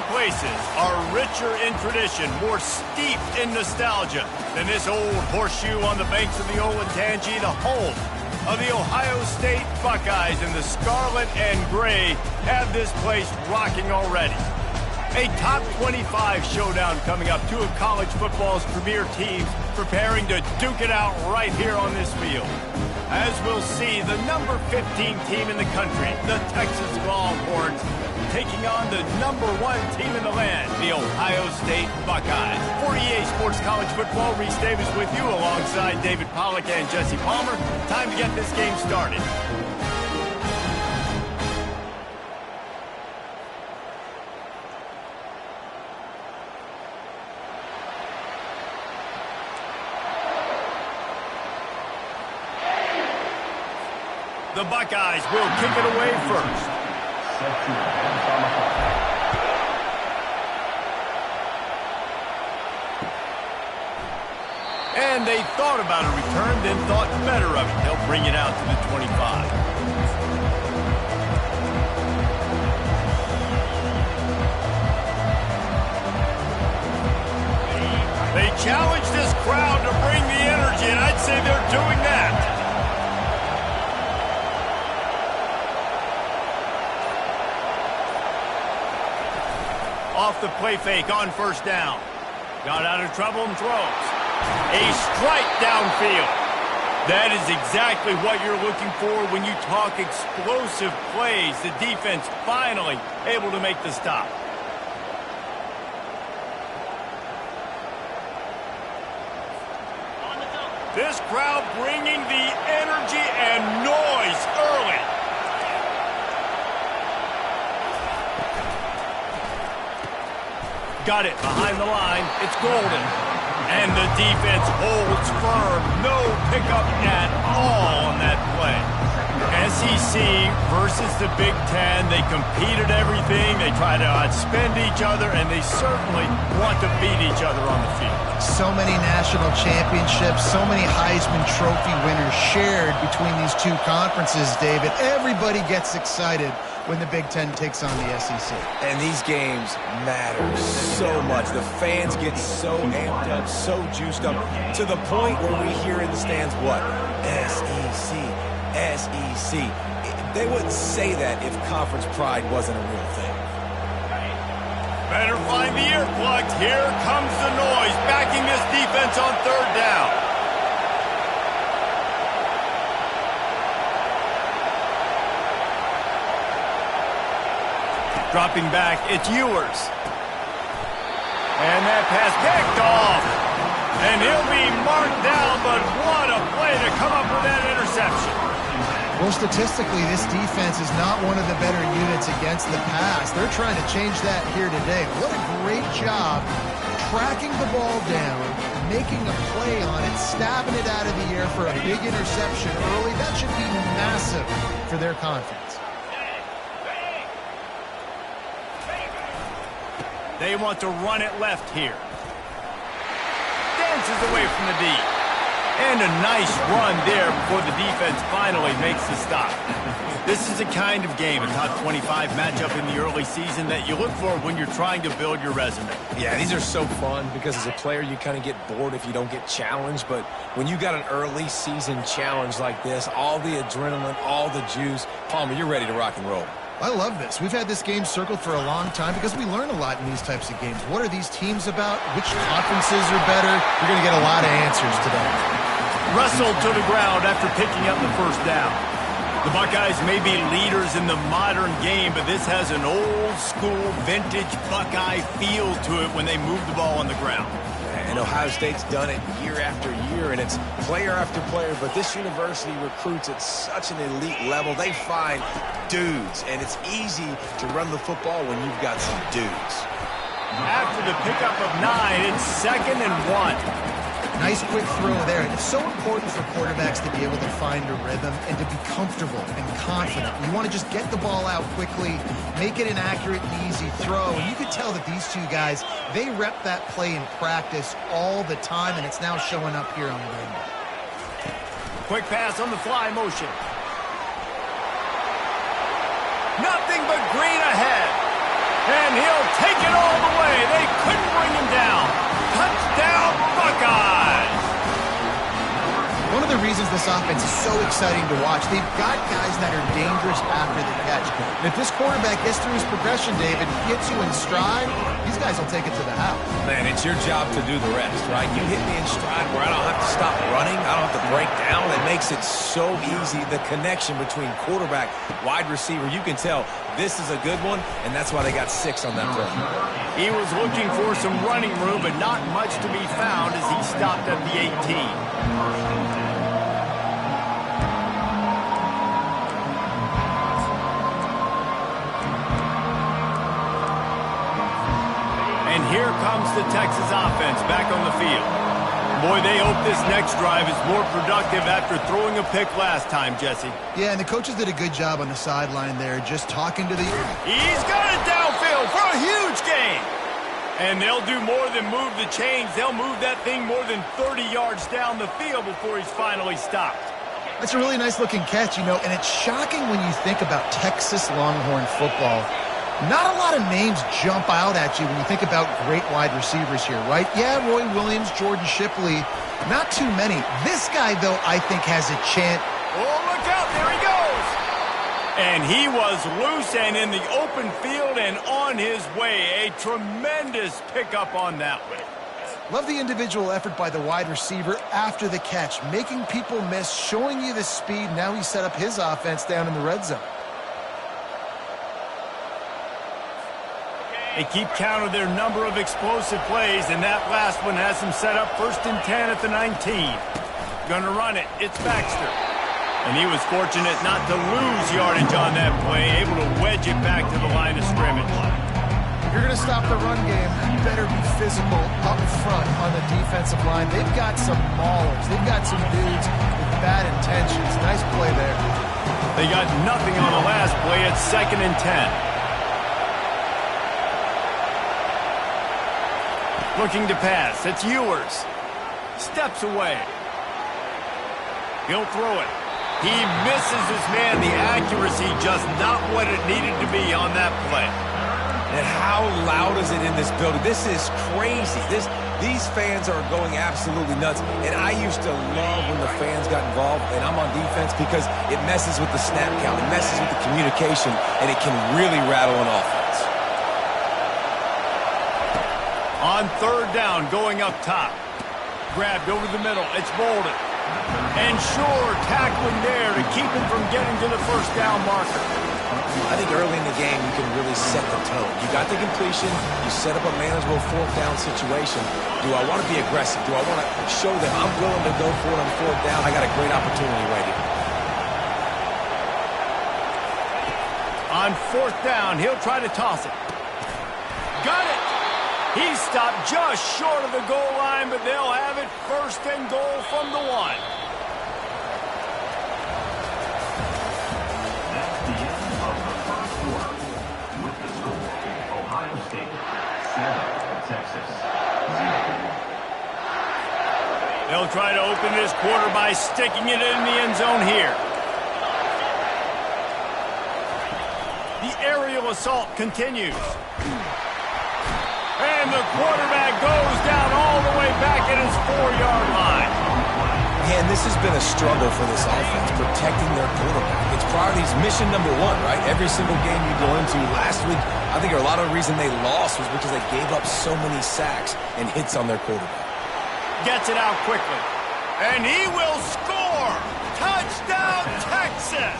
places are richer in tradition, more steeped in nostalgia than this old horseshoe on the banks of the Olentangy, the home of the Ohio State Buckeyes. And the scarlet and gray have this place rocking already. A top 25 showdown coming up. Two of college football's premier teams preparing to duke it out right here on this field. As we'll see, the number 15 team in the country, the Texas Longhorns, taking on the number 1 team in the land, the Ohio State Buckeyes. For EA Sports College Football, Reese Davis with you alongside David Pollack and Jesse Palmer. Time to get this game started. The Buckeyes will kick it away first. And they thought about a return, then thought better of it. They'll bring it out to the 25. They challenge this crowd to bring the energy, and I'd say they're doing that. Off the play fake on first down. Got out of trouble and throws. A strike downfield. That is exactly what you're looking for when you talk explosive plays. The defense finally able to make the stop. This crowd bringing the energy and noise early. Got it behind the line. It's Golden. And the defense holds firm. No pickup at all on that play. SEC versus the Big Ten. They competed everything. They try to outspend each other, and they certainly want to beat each other on the field. So many national championships, so many Heisman Trophy winners shared between these two conferences, David. Everybody gets excited when the Big Ten takes on the SEC. And these games matter so much. The fans get so amped up, so juiced up, to the point where we hear in the stands, what? SEC, SEC. They wouldn't say that if conference pride wasn't a real thing. Better find the earplugs. Here comes the noise, backing this defense on third down. Dropping back, it's Ewers. And that pass picked off. And he'll be marked down, but what a play to come up with that interception. Well, statistically, this defense is not one of the better units against the pass. They're trying to change that here today. What a great job tracking the ball down, making a play on it, stabbing it out of the air for a big interception early. That should be massive for their confidence. They want to run it left here. Dances away from the D. And a nice run there before the defense finally makes the stop. This is the kind of game, a top 25 matchup in the early season, that you look for when you're trying to build your resume. Yeah, these are so fun because as a player you kind of get bored if you don't get challenged. But when you got an early season challenge like this, all the adrenaline, all the juice, Palmer, you're ready to rock and roll. I love this. We've had this game circled for a long time because we learn a lot in these types of games. What are these teams about? Which conferences are better? You're going to get a lot of answers today. Russell to the ground after picking up the first down. The Buckeyes may be leaders in the modern game, but this has an old-school, vintage Buckeye feel to it when they move the ball on the ground. And Ohio State's done it year after year, and it's player after player, but this university recruits at such an elite level. They find dudes, and it's easy to run the football when you've got some dudes. After the pickup of 9, it's 2nd and 1. Nice quick throw there. It's so important for quarterbacks to be able to find a rhythm and to be comfortable and confident. You want to just get the ball out quickly, make it an accurate and easy throw. And you can tell that these two guys, they rep that play in practice all the time, and it's now showing up here on the rainbow. Quick pass on the fly motion. Nothing but green ahead. And he'll take it all the way. They couldn't bring him down. Touchdown, Buckeyes! One of the reasons this offense is so exciting to watch, they've got guys that are dangerous after the catch. And if this quarterback gets through his progression, David, gets you in stride, these guys will take it to the house. Man, it's your job to do the rest, right? You hit me in stride where I don't have to stop running. I don't have to break down. It makes it so easy. The connection between quarterback, wide receiver, you can tell this is a good one, and that's why they got 6 on that play. He was looking for some running room, but not much to be found as he stopped at the 18. And here comes the Texas offense back on the field. Boy, they hope this next drive is more productive after throwing a pick last time, Jesse. Yeah, and the coaches did a good job on the sideline there, just talking to the... He's got it downfield for a huge gain. And they'll do more than move the chains. They'll move that thing more than 30 yards down the field before he's finally stopped. That's a really nice-looking catch, you know, and it's shocking when you think about Texas Longhorn football. Not a lot of names jump out at you when you think about great wide receivers here, right? Yeah, Roy Williams, Jordan Shipley, not too many. This guy, though, I think has a chance. Oh, look out, there he goes. And he was loose and in the open field and on his way. A tremendous pickup on that one. Love the individual effort by the wide receiver after the catch, making people miss, showing you the speed. Now he set up his offense down in the red zone. They keep count of their number of explosive plays, and that last one has them set up 1st and 10 at the 19. Gonna run it. It's Baxter. And he was fortunate not to lose yardage on that play, able to wedge it back to the line of scrimmage. If you're going to stop the run game, you better be physical up front on the defensive line. They've got some maulers. They've got some dudes with bad intentions. Nice play there. They got nothing on the last play. It's 2nd and 10. Looking to pass. It's Ewers. Steps away. He'll throw it. He misses his man. The accuracy just not what it needed to be on that play. And how loud is it in this building? This is crazy. These fans are going absolutely nuts. And I used to love when the fans got involved, and I'm on defense because it messes with the snap count. It messes with the communication, and it can really rattle an offense. On 3rd down, going up top. Grabbed over the middle. It's Bolden. And Shore tackling there to keep him from getting to the 1st down marker. I think early in the game, you can really set the tone. You got the completion. You set up a manageable 4th down situation. Do I want to be aggressive? Do I want to show them I'm willing to go for it on 4th down? I got a great opportunity right here. On 4th down, he'll try to toss it. Got it. He stopped just short of the goal line, but they'll have it 1st and goal from the 1. That's the end of the first quarter. With the score, Ohio State 7, Texas 0. They'll try to open this quarter by sticking it in the end zone here. The aerial assault continues. And the quarterback goes down all the way back at his 4-yard line. And this has been a struggle for this offense, protecting their quarterback. It's priorities mission number 1, right? Every single game you go into. Last week, I think a lot of the reason they lost was because they gave up so many sacks and hits on their quarterback. Gets it out quickly. And he will score! Touchdown, Texas!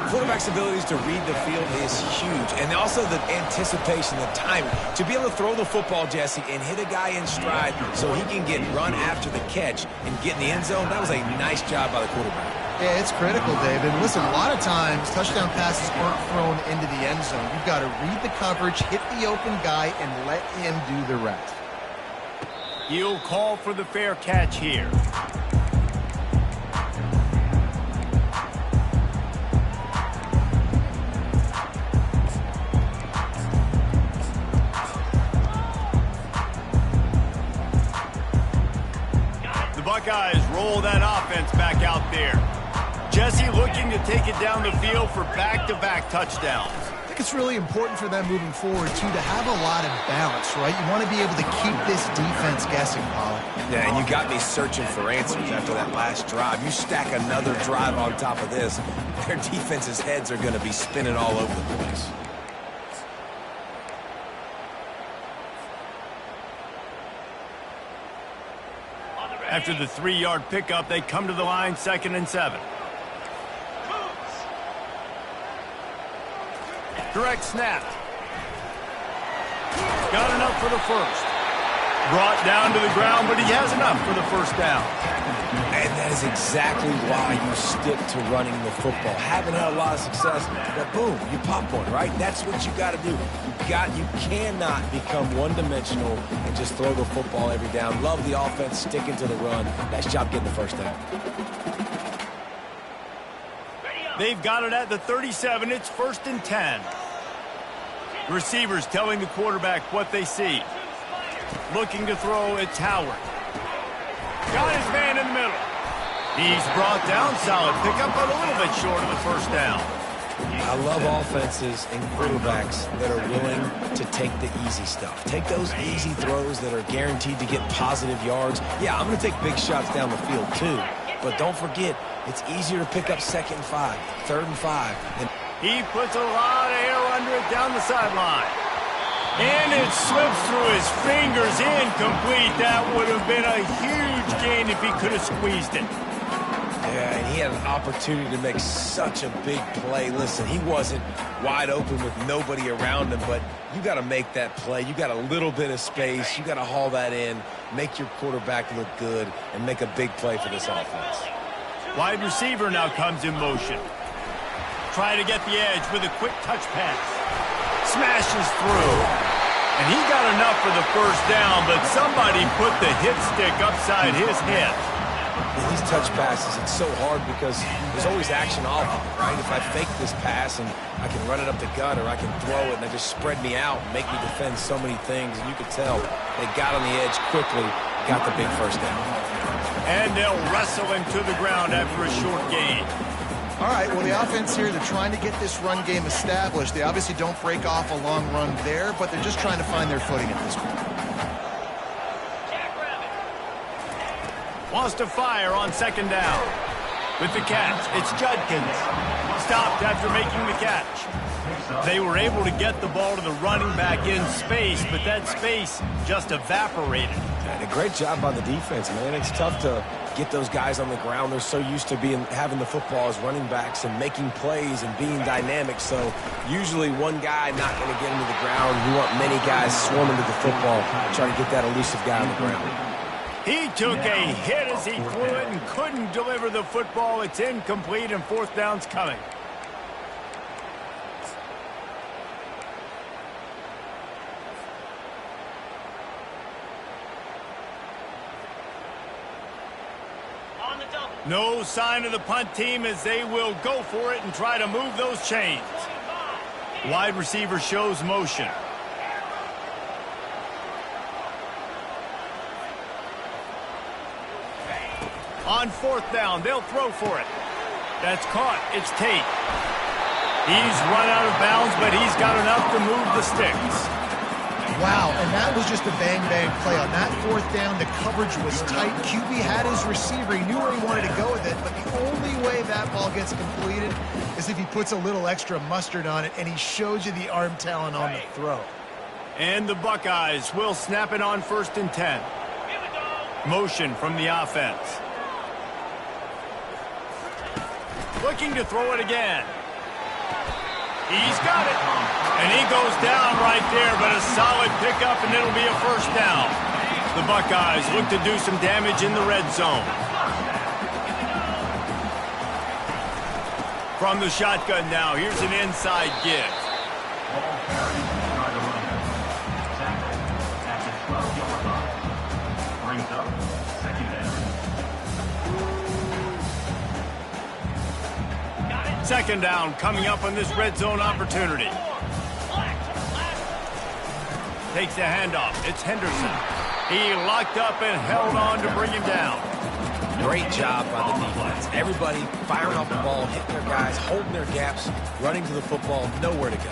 Quarterback's abilities to read the field is huge. And also the anticipation, the timing. To be able to throw the football, Jesse, and hit a guy in stride so he can get run after the catch and get in the end zone, that was a nice job by the quarterback. Yeah, it's critical, David. Listen, a lot of times, touchdown passes aren't thrown into the end zone. You've got to read the coverage, hit the open guy, and let him do the rest. He'll call for the fair catch here. Buckeyes roll that offense back out there. Jesse looking to take it down the field for back-to-back touchdowns. I think think it's really important for them moving forward, too, to have a lot of balance, right? You want to be able to keep this defense guessing, Paul. Yeah, and you got me searching for answers after that last drive. You stack another drive on top of this, their defense's heads are going to be spinning all over the place. After the 3-yard pickup, they come to the line, 2nd and 7. Direct snap. Got enough for the first. Brought down to the ground, but he has enough for the first down. And that is exactly why you stick to running the football. Haven't had a lot of success, but boom, you pop one, right? That's what you got to do. You cannot become one-dimensional and just throw the football every down. Love the offense, sticking to the run. Nice job getting the first down. They've got it at the 37. It's 1st and 10. Receivers telling the quarterback what they see. Looking to throw, it's Howard. Got his man in the middle. He's brought down. Solid pickup, but a little bit short of the first down. I love offenses and quarterbacks that are willing to take the easy stuff. Take those easy throws that are guaranteed to get positive yards. Yeah, I'm going to take big shots down the field too, but don't forget, it's easier to pick up 2nd and 5, 3rd and 5. He puts a lot of air under it down the sideline. And it slips through his fingers, incomplete. That would have been a huge gain if he could have squeezed it. Yeah, and he had an opportunity to make such a big play. Listen, he wasn't wide open with nobody around him, but you got to make that play. You got a little bit of space. You got to haul that in, make your quarterback look good, and make a big play for this offense. Wide receiver now comes in motion. Try to get the edge with a quick touch pass. Smashes through. And he got enough for the first down, but somebody put the hit stick upside his head. These touch passes, it's so hard because there's always action off of it, right? If I fake this pass and I can run it up the gut or I can throw it and they just spread me out and make me defend so many things, and you could tell they got on the edge quickly, got the big first down. And they'll wrestle him to the ground after a short gain. All right, well, the offense here, they're trying to get this run game established. They obviously don't break off a long run there, but they're just trying to find their footing at this point. Wants to fire on 2nd down. With the catch, it's Judkins. Stopped after making the catch. They were able to get the ball to the running back in space, but that space just evaporated. And a great job by the defense, man. It's tough to get those guys on the ground. They're so used to having the football as running backs and making plays and being dynamic. So usually one guy not going to get into the ground. You want many guys swarming to the football, trying to get that elusive guy on the ground. He took a hit as he threw it and couldn't deliver the football. It's incomplete and 4th down's coming. No sign of the punt team as they will go for it and try to move those chains. Wide receiver shows motion. On 4th down, they'll throw for it. That's caught. It's Tate. He's run out of bounds, but he's got enough to move the sticks. Wow, and that was just a bang-bang play. On that 4th down, the coverage was tight. QB had his receiver. He knew where he wanted to go with it, but the only way that ball gets completed is if he puts a little extra mustard on it, and he shows you the arm talent on the throw. And the Buckeyes will snap it on 1st and 10. Motion from the offense. Looking to throw it again. He's got it. And he goes down right there, but a solid pickup, and it'll be a first down. The Buckeyes look to do some damage in the red zone. From the shotgun now, here's an inside give. Brings up 2nd down. 2nd down coming up on this red zone opportunity. Takes the handoff. It's Henderson. He locked up and held on to bring him down. Great job by the defense. Everybody firing off the ball, hitting their guys, holding their gaps, running to the football, nowhere to go.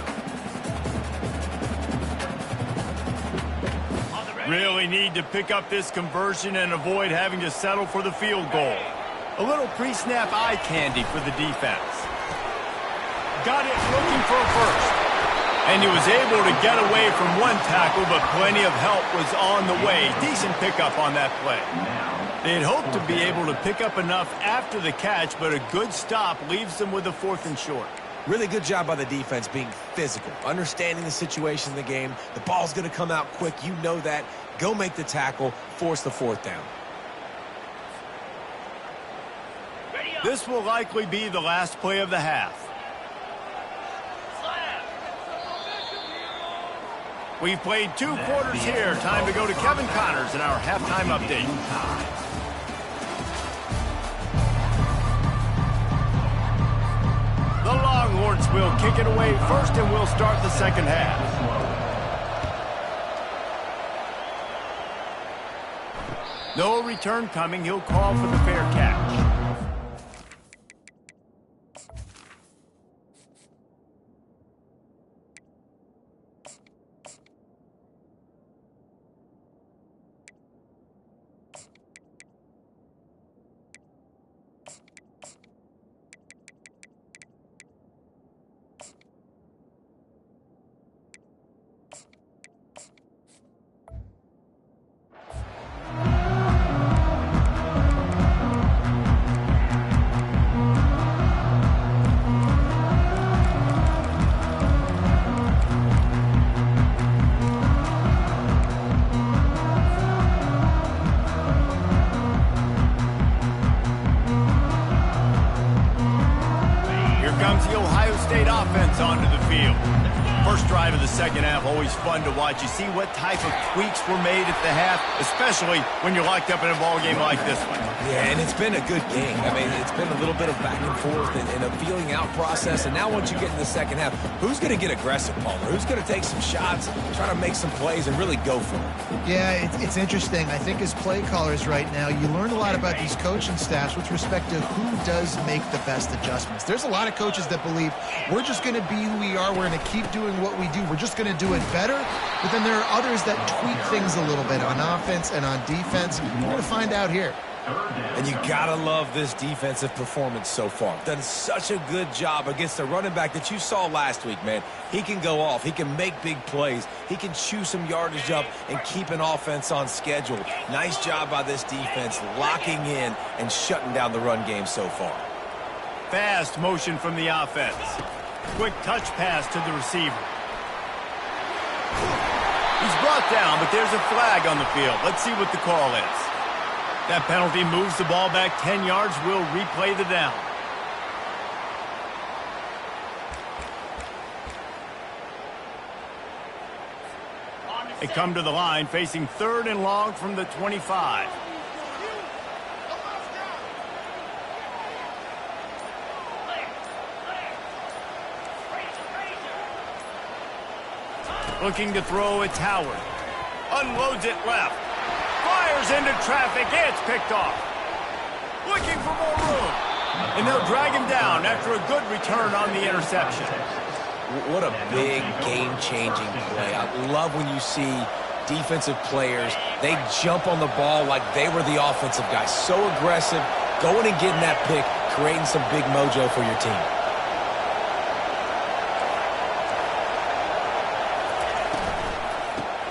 Really need to pick up this conversion and avoid having to settle for the field goal. A little pre-snap eye candy for the defense. Got it looking for a first. And he was able to get away from one tackle, but plenty of help was on the way. Decent pickup on that play. They'd hoped to be able to pick up enough after the catch, but a good stop leaves them with a 4th and short. Really good job by the defense being physical, understanding the situation in the game. The ball's going to come out quick. You know that. Go make the tackle, force the 4th down. This will likely be the last play of the half. We've played 2 quarters here. Time to go to Kevin Connors in our halftime update. The Longhorns will kick it away first, and we'll start the second half. No return coming. He'll call for the fair catch. Offense onto the field. First drive of the second half, always fun to watch. You see what type of tweaks were made at the half, especially when you're locked up in a ball game like this one. Yeah, and it's been a good game. I mean, it's been a little bit of back and forth and a feeling out process. And now once you get in the second half, who's going to get aggressive, Palmer? Who's going to take some shots, try to make some plays, and really go for it? Yeah, it's interesting. I think as play callers right now, you learn a lot about these coaching staffs with respect to who does make the best adjustments. There's a lot of coaches that believe we're just going to be who we are. We're going to keep doing what we do. We're just going to do it better. But then there are others that tweak things a little bit on offense and on defense. We're going to find out here. And you gotta love this defensive performance so far. Done such a good job against the running back that you saw last week, man. He can go off. He can make big plays. He can chew some yardage up and keep an offense on schedule. Nice job by this defense locking in and shutting down the run game so far. Fast motion from the offense. Quick touch pass to the receiver. He's brought down, but there's a flag on the field. Let's see what the call is. That penalty moves the ball back 10 yards. We'll replay the down. They come to the line facing 3rd and long from the 25. Looking to throw, it's Howard. Unloads it left. Fires into traffic. It's picked off. Looking for more room. And they'll drag him down after a good return on the interception. What a big game-changing play. I love when you see defensive players, they jump on the ball like they were the offensive guys. So aggressive, going and getting that pick, creating some big mojo for your team.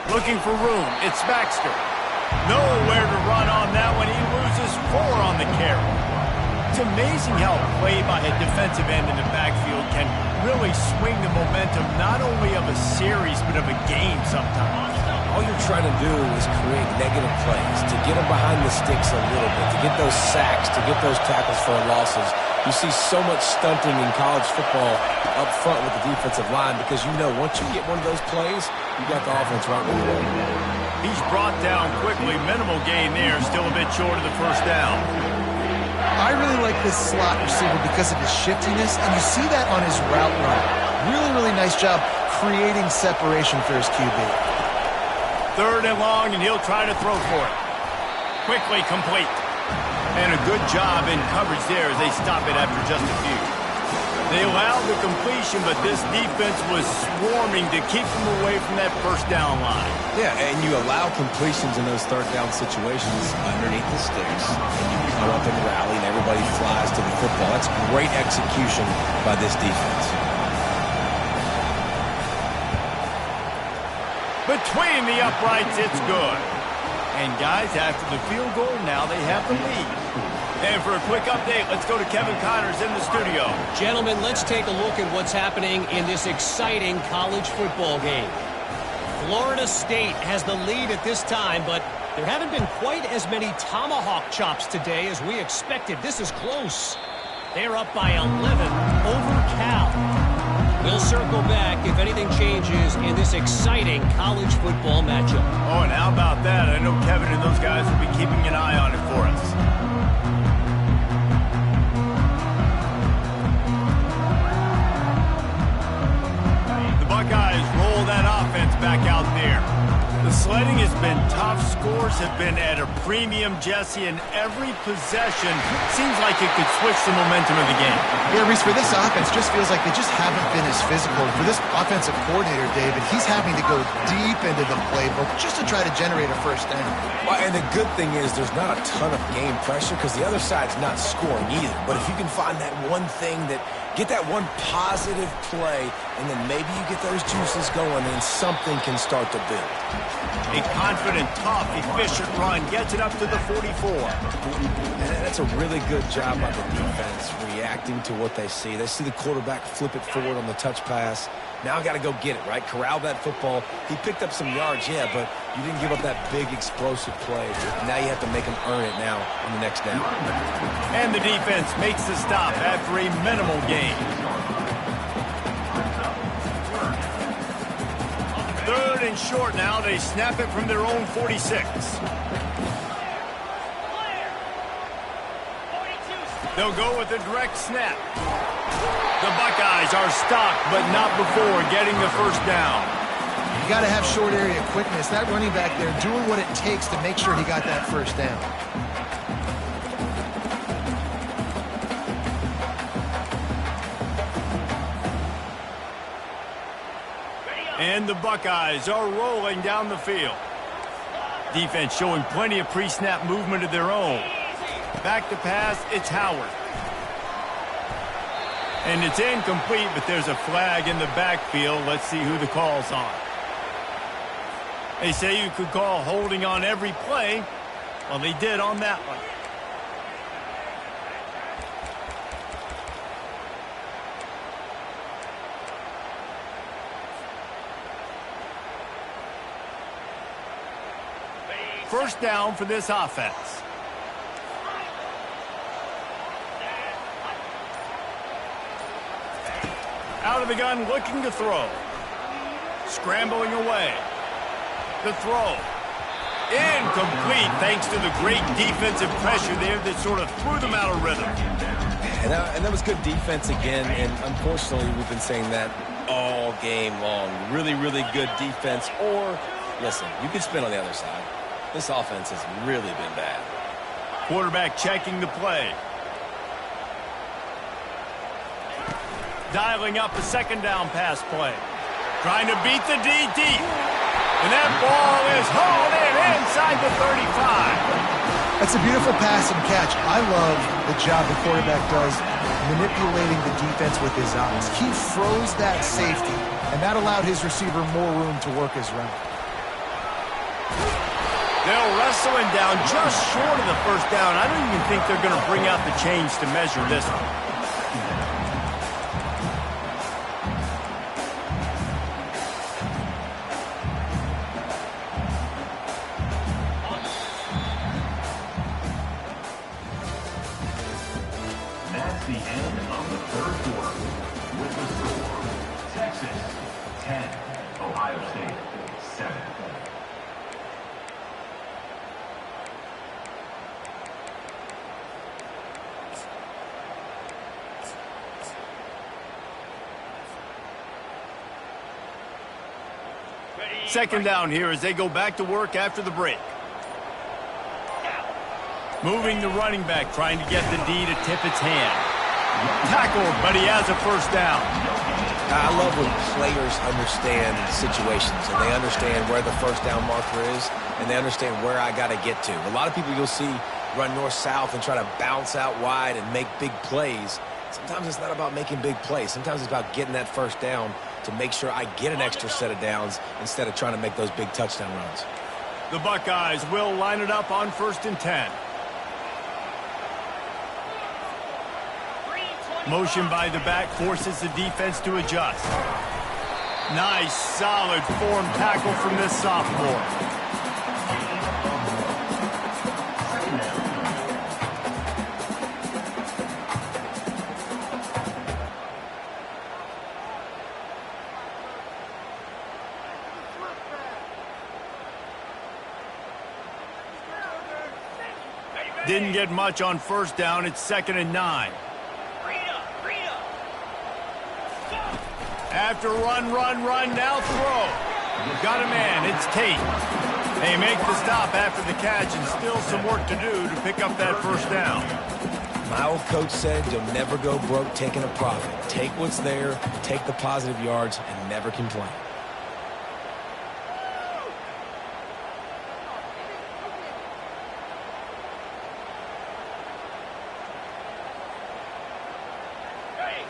Looking for room. It's Baxter. Nowhere to run on that one. He loses 4 on the carry. It's amazing how a play by a defensive end in the backfield can really swing the momentum not only of a series but of a game sometimes. All you're trying to do is create negative plays, to get them behind the sticks a little bit, to get those sacks, to get those tackles for losses. You see so much stunting in college football up front with the defensive line because you know once you get one of those plays, you got the offense right where you want. He's brought down quickly. Minimal gain there. Still a bit short of the first down. I really like this slot receiver because of his shiftiness, and you see that on his route run. Really, really nice job creating separation for his QB. 3rd and long, and he'll try to throw for it. Quickly complete. And a good job in coverage there as they stop it after just a few. They allowed the completion, but this defense was swarming to keep them away from that first down line. Yeah, and you allow completions in those third down situations underneath the sticks, and you come up and rally, and everybody flies to the football. That's great execution by this defense. Between the uprights, it's good. And guys, after the field goal, now they have the lead. And for a quick update, let's go to Kevin Connors in the studio. Gentlemen, let's take a look at what's happening in this exciting college football game. Florida State has the lead at this time, but there haven't been quite as many tomahawk chops today as we expected. This is close. They're up by 11 over Cal. We'll circle back if anything changes in this exciting college football matchup. Oh, and how about that? I know Kevin and those guys will be keeping an eye on it for us. Buckeyes roll that offense back out there. The sledding has been tough. Scores have been at a premium, Jesse, and every possession seems like it could switch the momentum of the game. Yeah, Reese, for this offense, just feels like they just haven't been as physical. For this offensive coordinator, David, he's having to go deep into the playbook just to try to generate a first down. Well, and the good thing is there's not a ton of game pressure because the other side's not scoring either. But if you can find that one thing that get that one positive play, and then maybe you get those juices going, and something can start to build. A confident, tough, efficient run gets it up to the 44. And that's a really good job by the defense, reacting to what they see. They see the quarterback flip it forward on the touch pass. Now got to go get it, right? Corral that football. He picked up some yards, yeah, but you didn't give up that big explosive play. Now you have to make him earn it now on the next down. And the defense makes the stop after a minimal gain. Third and short now. They snap it from their own 46. They'll go with a direct snap. The Buckeyes are stopped, but not before getting the first down. You got to have short area quickness. That running back there doing what it takes to make sure he got that first down. And the Buckeyes are rolling down the field. Defense showing plenty of pre-snap movement of their own. Back to pass, it's Howard. And it's incomplete, but there's a flag in the backfield. Let's see who the call's on. They say you could call holding on every play. Well, they did on that one. First down for this offense. Out of the gun, looking to throw. Scrambling away. The throw. Incomplete, thanks to the great defensive pressure there that sort of threw them out of rhythm. And that was good defense again, and unfortunately we've been saying that all game long. Really, really good defense. Or, listen, you could spin on the other side. This offense has really been bad. Quarterback checking the play. Dialing up a second down pass play. Trying to beat the D deep. And that ball is hauled in inside the 35. That's a beautiful pass and catch. I love the job the quarterback does manipulating the defense with his eyes. He froze that safety, and that allowed his receiver more room to work his route. They'll wrestle him down just short of the first down. I don't even think they're going to bring out the chains to measure this one. That's the end of the third quarter. With the score, Texas 10, Ohio State 7. Second down here as they go back to work after the break. Moving the running back, trying to get the D to tip its hand. Tackled, but he has a first down. I love when players understand situations and they understand where the first down marker is and they understand where I got to get to. A lot of people you'll see run north-south and try to bounce out wide and make big plays. Sometimes it's not about making big plays. Sometimes it's about getting that first down to make sure I get an extra set of downs instead of trying to make those big touchdown runs. The Buckeyes will line it up on 1st and 10. Motion by the back forces the defense to adjust. Nice, solid form tackle from this sophomore. Didn't get much on first down. It's 2nd and 9. After run, now throw. Got a man, it's Tate. They make the stop after the catch and still some work to do to pick up that first down. My old coach said you'll never go broke taking a profit. Take what's there, take the positive yards, and never complain.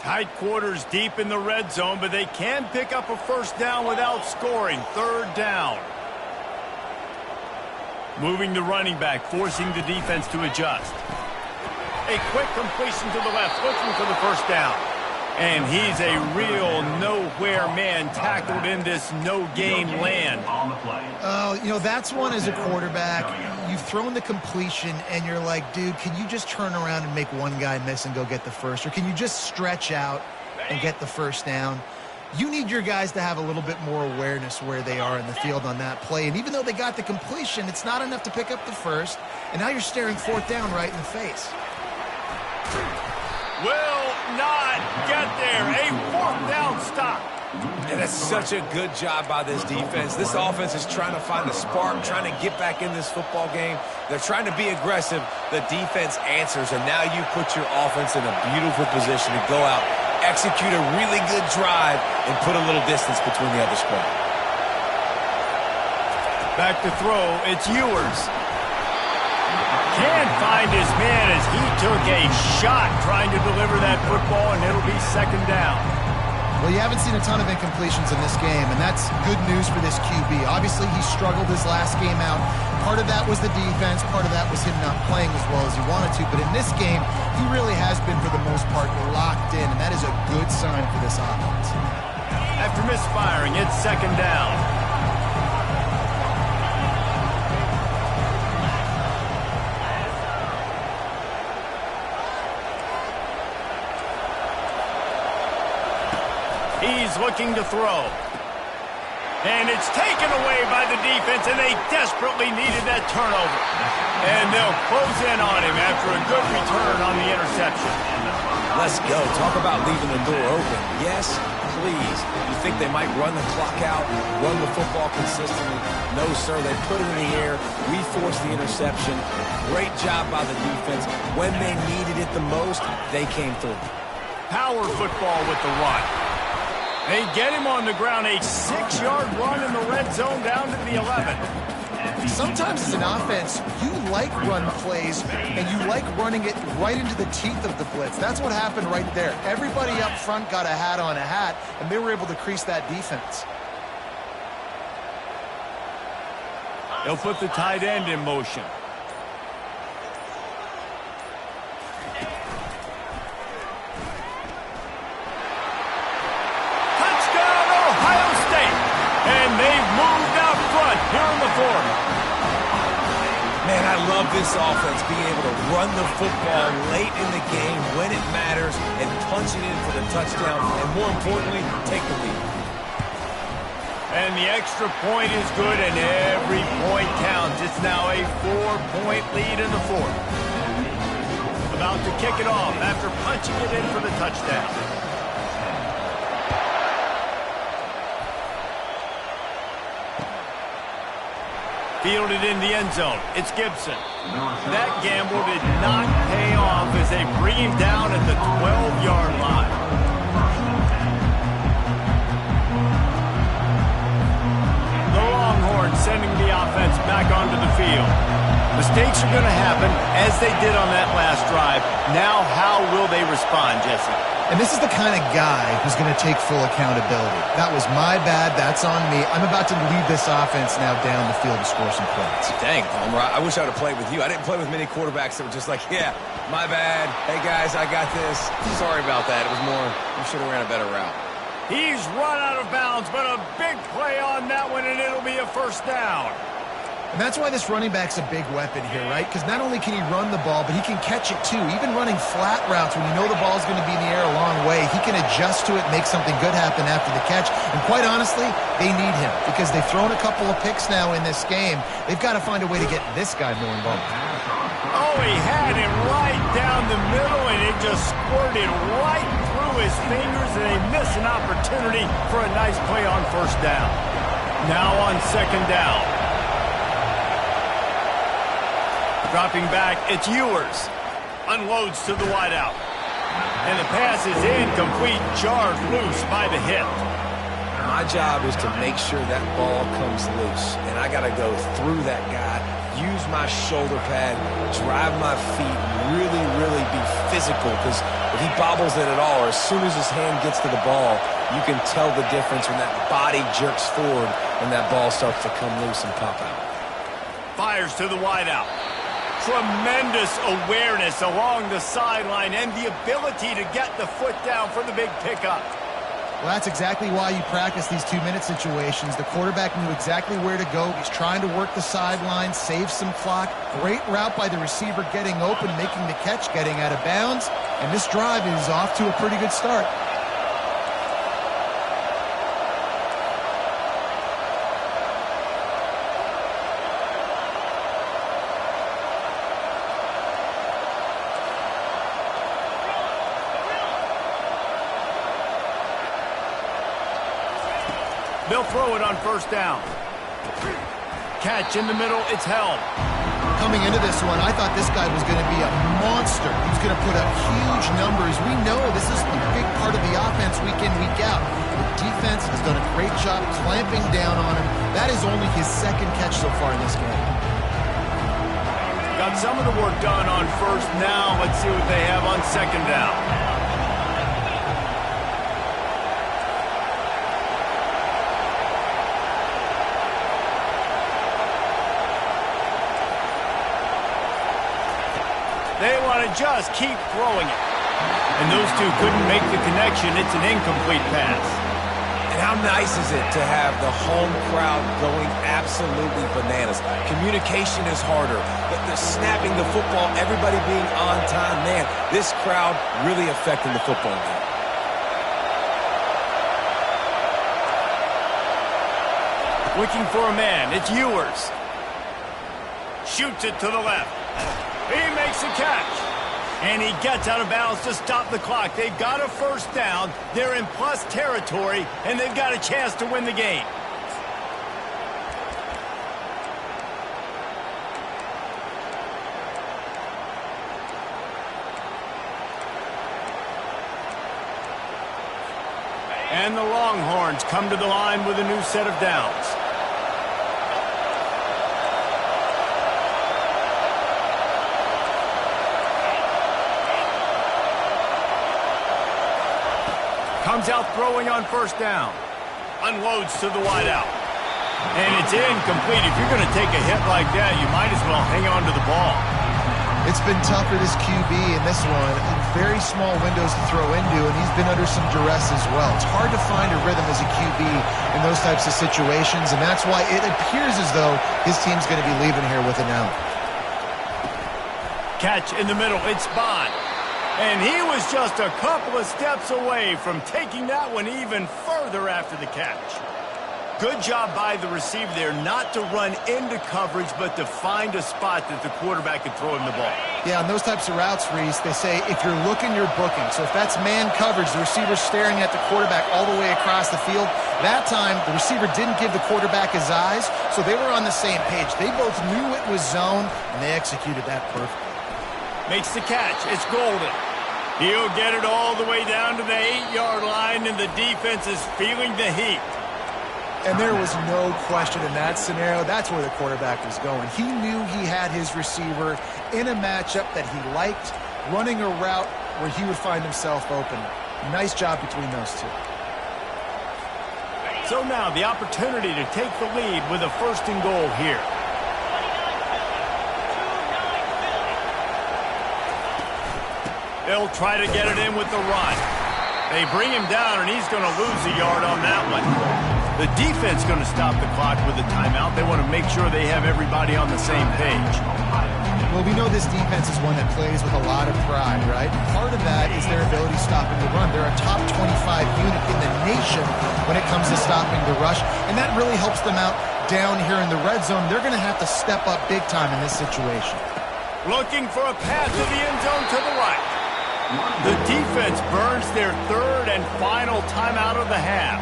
Tight quarters deep in the red zone, but they can pick up a first down without scoring. 3rd down. Moving the running back, forcing the defense to adjust. A quick completion to the left, looking for the first down. And he's a real nowhere man tackled in this no-gain land. Oh, you know, that's one as a quarterback. You've thrown the completion, and you're like, dude, can you just turn around and make one guy miss and go get the first? Or can you just stretch out and get the first down? You need your guys to have a little bit more awareness where they are in the field on that play. And even though they got the completion, it's not enough to pick up the first. And now you're staring 4th down right in the face. Will not get there. A 4th down stop. And that's such a good job by this defense. This offense is trying to find the spark, trying to get back in this football game. They're trying to be aggressive. The defense answers, and now you put your offense in a beautiful position to go out, execute a really good drive, and put a little distance between the other squad. Back to throw, it's Ewers. Can't find his man as he took a shot trying to deliver that football, and it'll be 2nd down. Well, you haven't seen a ton of incompletions in this game, and that's good news for this QB. Obviously, he struggled his last game out. Part of that was the defense. Part of that was him not playing as well as he wanted to. But in this game, he really has been, for the most part, locked in, and that is a good sign for this offense. After misfiring, it's 2nd down. He's looking to throw. And it's taken away by the defense, and they desperately needed that turnover. And they'll close in on him after a good return on the interception. Let's go. Talk about leaving the door open. Yes, please. You think they might run the clock out, run the football consistently? No, sir. They put it in the air. We forced the interception. Great job by the defense. When they needed it the most, they came through. Power football with the run. They get him on the ground, a 6-yard run in the red zone down to the 11. Sometimes as an offense, you like run plays, and you like running it right into the teeth of the blitz. That's what happened right there. Everybody up front got a hat on a hat, and they were able to crease that defense. They'll put the tight end in motion. Man, I love this offense being able to run the football late in the game when it matters and punch it in for the touchdown and, more importantly, take the lead. And the extra point is good, and every point counts. It's now a 4-point lead in the 4th. About to kick it off after punching it in for the touchdown. Fielded in the end zone. It's Gibson. That gamble did not pay off as they bring him down at the 12-yard line. The Longhorns sending the offense back onto the field. Mistakes are going to happen, as they did on that last drive. Now, how will they respond, Jesse? And this is the kind of guy who's going to take full accountability. That was my bad. That's on me. I'm about to lead this offense now down the field to score some points. Dang, Palmer, I wish I would have played with you. I didn't play with many quarterbacks that were just like, yeah, my bad. Hey, guys, I got this. Sorry about that. It was more, you should have ran a better route. He's run out of bounds, but a big play on that one, and it'll be a first down. And that's why this running back's a big weapon here, right? Because not only can he run the ball, but he can catch it too. Even running flat routes when you know the ball's going to be in the air a long way, he can adjust to it, make something good happen after the catch. And quite honestly, they need him because they've thrown a couple of picks now in this game. They've got to find a way to get this guy more involved. Oh, he had it right down the middle, and it just squirted right through his fingers, and they miss an opportunity for a nice play on first down. Now on second down. Dropping back, it's Ewers. Unloads to the wideout. And the pass is incomplete, jarred loose by the hip. My job is to make sure that ball comes loose. And I got to go through that guy, use my shoulder pad, drive my feet, really be physical. Because if he bobbles it at all, or as soon as his hand gets to the ball, you can tell the difference when that body jerks forward and that ball starts to come loose and pop out. Fires to the wideout. Tremendous awareness along the sideline and the ability to get the foot down for the big pickup. Well, that's exactly why you practice these 2-minute situations. The quarterback knew exactly where to go. He's trying to work the sideline, save some clock. Great route by the receiver getting open, making the catch, getting out of bounds. And this drive is off to a pretty good start. They'll throw it on first down. Catch in the middle, it's held. Coming into this one, I thought this guy was going to be a monster. He was going to put up huge numbers. We know this is a big part of the offense week in, week out. The defense has done a great job clamping down on him. That is only his second catch so far in this game. Got some of the work done on first. Now let's see what they have on second down. They want to just keep throwing it. And those two couldn't make the connection. It's an incomplete pass. And how nice is it to have the home crowd going absolutely bananas? Communication is harder. The snapping the football, everybody being on time. Man, this crowd really affecting the football game. Looking for a man. It's Ewers. Shoots it to the left. He makes a catch. And he gets out of bounds to stop the clock. They've got a first down. They're in plus territory, and they've got a chance to win the game. And the Longhorns come to the line with a new set of downs. Comes out throwing on first down. Unloads to the wideout. And it's incomplete. If you're going to take a hit like that, you might as well hang on to the ball. It's been tough for this QB in this one. Very small windows to throw into, and he's been under some duress as well. It's hard to find a rhythm as a QB in those types of situations, and that's why it appears as though his team's going to be leaving here with an out. Catch in the middle. It's Bond. And he was just a couple of steps away from taking that one even further after the catch. Good job by the receiver there not to run into coverage, but to find a spot that the quarterback can throw him the ball. Yeah, on those types of routes, Reese, they say if you're looking, you're booking. So if that's man coverage, the receiver's staring at the quarterback all the way across the field. That time, the receiver didn't give the quarterback his eyes, so they were on the same page. They both knew it was zone, and they executed that perfectly. Makes the catch. It's Golden. He'll get it all the way down to the 8-yard line, and the defense is feeling the heat. And there was no question in that scenario. That's where the quarterback was going. He knew he had his receiver in a matchup that he liked, running a route where he would find himself open. Nice job between those two. So now the opportunity to take the lead with a 1st and goal here. They'll try to get it in with the run. They bring him down, and he's going to lose a yard on that one. The defense going to stop the clock with a timeout. They want to make sure they have everybody on the same page. Well, we know this defense is one that plays with a lot of pride, right? Part of that is their ability stopping the run. They're a top 25 unit in the nation when it comes to stopping the rush, and that really helps them out down here in the red zone. They're going to have to step up big time in this situation. Looking for a pass to the end zone to the right. The defense burns their 3rd and final timeout of the half.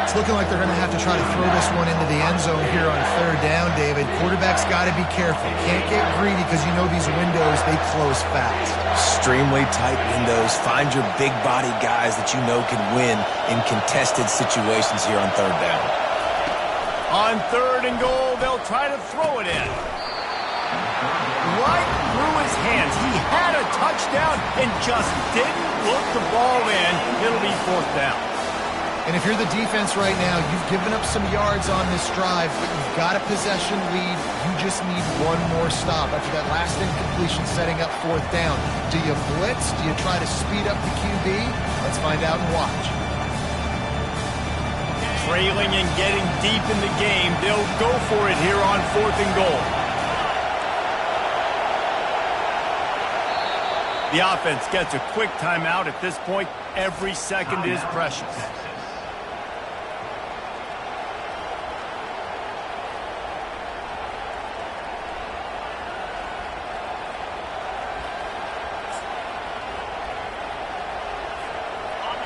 It's looking like they're going to have to try to throw this one into the end zone here on 3rd down, David. Quarterback's got to be careful. Can't get greedy because you know these windows, they close fast. Extremely tight windows. Find your big-bodied guys that you know can win in contested situations here on 3rd down. On 3rd and goal, they'll try to throw it in. Right through his hands. He had a touchdown and just didn't look the ball in. It'll be 4th down. And if you're the defense right now, you've given up some yards on this drive, but you've got a possession lead. You just need one more stop after that last incompletion setting up 4th down. Do you blitz? Do you try to speed up the QB? Let's find out and watch. Trailing and getting deep in the game, they'll go for it here on 4th and goal. The offense gets a quick timeout. At this point, every second is precious.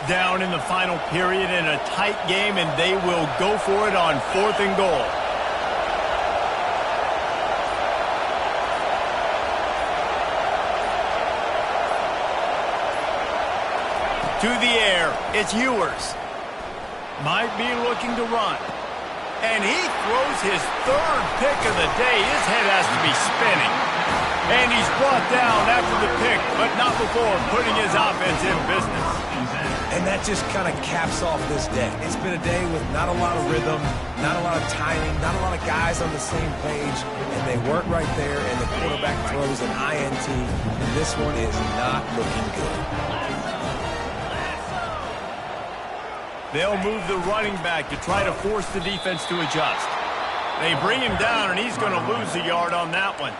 Down in the final period in a tight game, and they will go for it on 4th and goal. To the air, it's Ewers. Might be looking to run. And he throws his 3rd pick of the day. His head has to be spinning. And he's brought down after the pick, but not before putting his offense in business. And that just kind of caps off this day. It's been a day with not a lot of rhythm, not a lot of timing, not a lot of guys on the same page, and they weren't right there, and the quarterback throws an INT, and this one is not looking good. They'll move the running back to try to force the defense to adjust. They bring him down, and he's going to lose a yard on that one.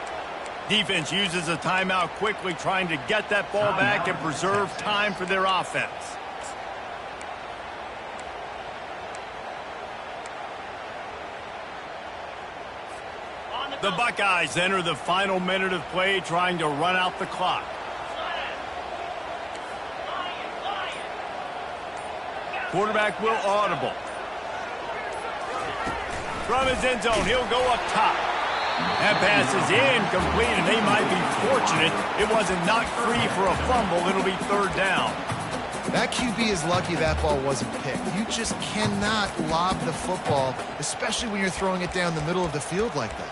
Defense uses a timeout quickly, trying to get that ball back and preserve time for their offense. The Buckeyes enter the final minute of play, trying to run out the clock. Quarterback will audible. From his end zone, he'll go up top. That pass is incomplete, and they might be fortunate it wasn't knocked free for a fumble. It'll be 3rd down. That QB is lucky that ball wasn't picked. You just cannot lob the football, especially when you're throwing it down the middle of the field like that.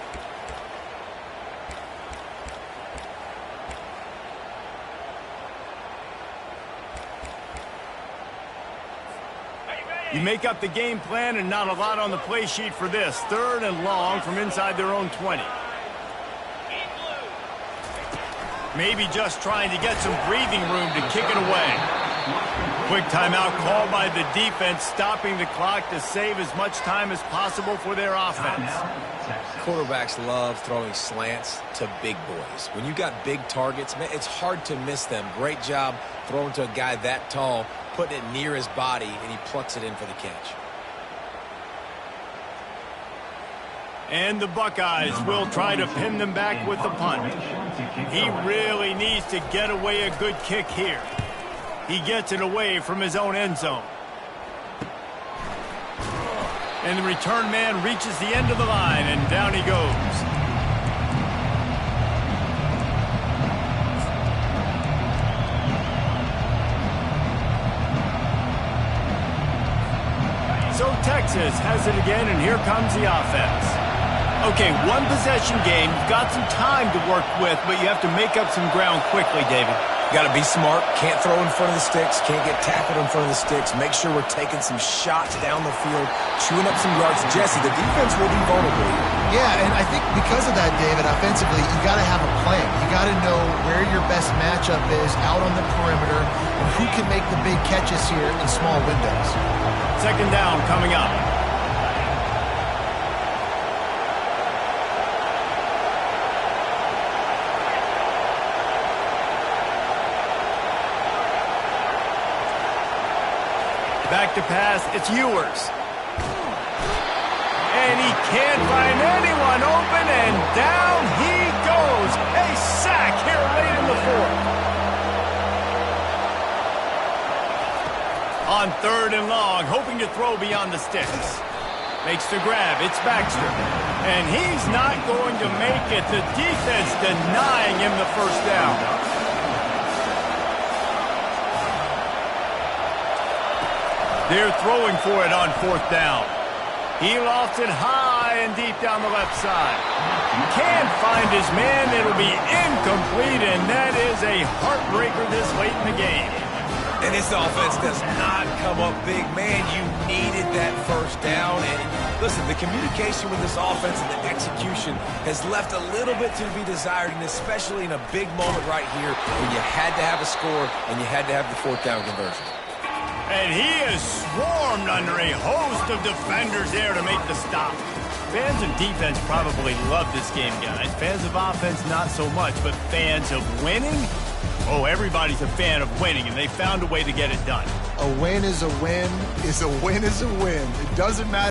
You make up the game plan, and not a lot on the play sheet for this. 3rd and long from inside their own 20. Maybe just trying to get some breathing room to kick it away. Quick timeout called by the defense, stopping the clock to save as much time as possible for their offense. Quarterbacks love throwing slants to big boys. When you got big targets, man, it's hard to miss them. Great job throwing to a guy that tall, putting it near his body, and he plucks it in for the catch. And the Buckeyes will try to pin them back with the punt. He really needs to get away a good kick here. He gets it away from his own end zone. And the return man reaches the end of the line, and down he goes. So Texas has it again, and here comes the offense. Okay, one possession game. You've got some time to work with, but you have to make up some ground quickly, David. Got to be smart. Can't throw in front of the sticks. Can't get tackled in front of the sticks. Make sure we're taking some shots down the field, chewing up some yards. Jesse, the defense will be vulnerable. Yeah, and I think because of that, David, offensively, you got to have a plan. You got to know where your best matchup is out on the perimeter and who can make the big catches here in small windows. Second down coming up. Back to pass, it's Ewers. And he can't find anyone open, and down he goes. A sack here late in the fourth. On third and long, hoping to throw beyond the sticks. Makes the grab, it's Baxter. And he's not going to make it. The defense denying him the first down. They're throwing for it on fourth down. He lofts it high and deep down the left side. Can't find his man. It'll be incomplete, and that is a heartbreaker this late in the game. And this offense does not come up big. Man, you needed that first down. And listen, the communication with this offense and the execution has left a little bit to be desired, and especially in a big moment right here when you had to have a score and you had to have the fourth down conversion. And he is swarmed under a host of defenders there to make the stop. Fans of defense probably love this game, guys. Fans of offense, not so much. But fans of winning? Oh, everybody's a fan of winning, and they found a way to get it done. A win is a win is a win is a win. It doesn't matter.